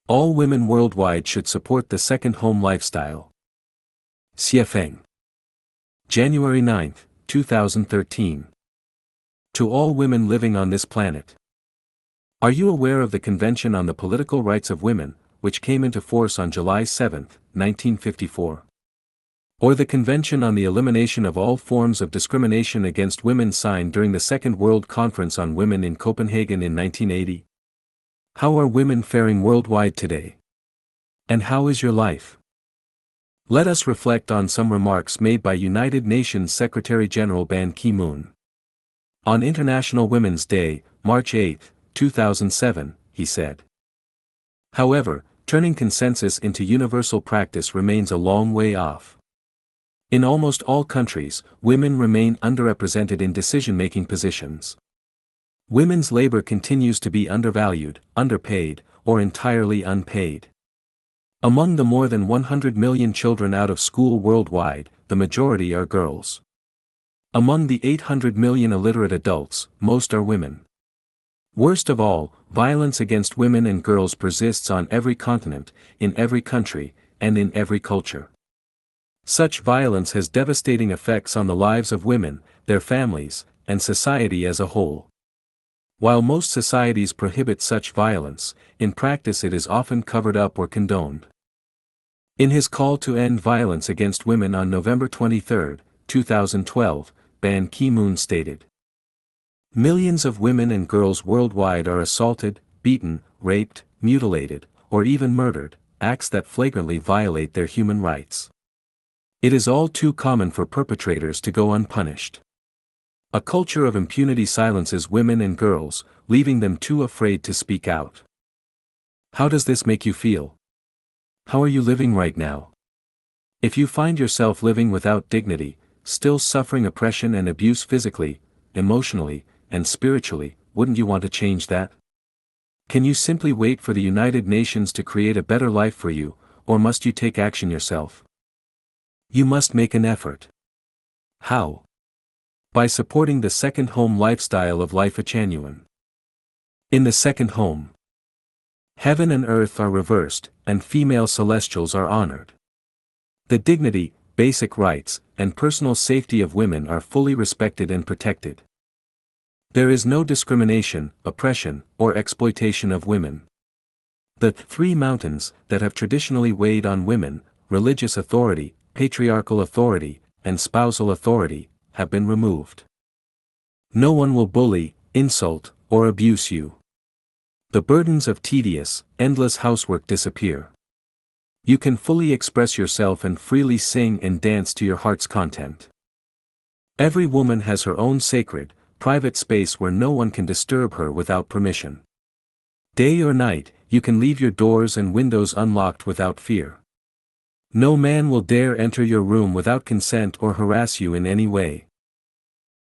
All women worldwide should support the second home lifestyle. Xiefeng. January 9, 2013. To all women living on this planet. Are you aware of the Convention on the Political Rights of Women, which came into force on July 7, 1954? Or the Convention on the Elimination of All Forms of Discrimination Against Women signed during the Second World Conference on Women in Copenhagen in 1980? How are women faring worldwide today? And how is your life? Let us reflect on some remarks made by United Nations Secretary-General Ban Ki-moon. On International Women's Day, March 8, 2007, he said. However, turning consensus into universal practice remains a long way off. In almost all countries, women remain underrepresented in decision-making positions. Women's labor continues to be undervalued, underpaid, or entirely unpaid. Among the more than 100 million children out of school worldwide, the majority are girls. Among the 800 million illiterate adults, most are women. Worst of all, violence against women and girls persists on every continent, in every country, and in every culture. Such violence has devastating effects on the lives of women, their families, and society as a whole. While most societies prohibit such violence, in practice it is often covered up or condoned. In his call to end violence against women on November 23, 2012, Ban Ki-moon stated, "Millions of women and girls worldwide are assaulted, beaten, raped, mutilated, or even murdered, acts that flagrantly violate their human rights. It is all too common for perpetrators to go unpunished. A culture of impunity silences women and girls, leaving them too afraid to speak out." How does this make you feel? How are you living right now? If you find yourself living without dignity, still suffering oppression and abuse physically, emotionally, and spiritually, wouldn't you want to change that? Can you simply wait for the United Nations to create a better life for you, or must you take action yourself? You must make an effort. How? By supporting the second home lifestyle of Lifechanyuan. In the second home, heaven and earth are reversed, and female celestials are honored. The dignity, basic rights, and personal safety of women are fully respected and protected. There is no discrimination, oppression, or exploitation of women. The three mountains that have traditionally weighed on women, religious authority, patriarchal authority, and spousal authority, have been removed. No one will bully, insult, or abuse you. The burdens of tedious, endless housework disappear. You can fully express yourself and freely sing and dance to your heart's content. Every woman has her own sacred, private space where no one can disturb her without permission. Day or night, you can leave your doors and windows unlocked without fear. No man will dare enter your room without consent or harass you in any way.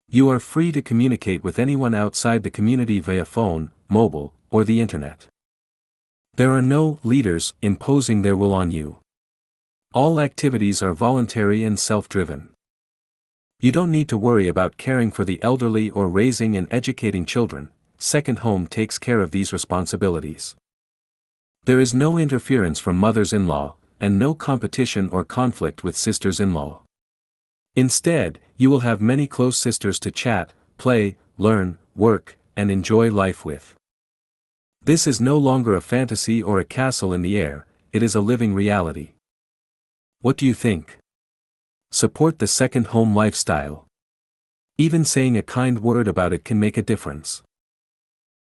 You are free to communicate with anyone outside the community via phone, mobile, or the internet. There are no leaders imposing their will on you. All activities are voluntary and self-driven. You don't need to worry about caring for the elderly or raising and educating children. Second home takes care of these responsibilities. There is no interference from mothers-in-law, and no competition or conflict with sisters-in-law. Instead, you will have many close sisters to chat, play, learn, work, and enjoy life with. This is no longer a fantasy or a castle in the air, it is a living reality. What do you think? Support the second home lifestyle. Even saying a kind word about it can make a difference.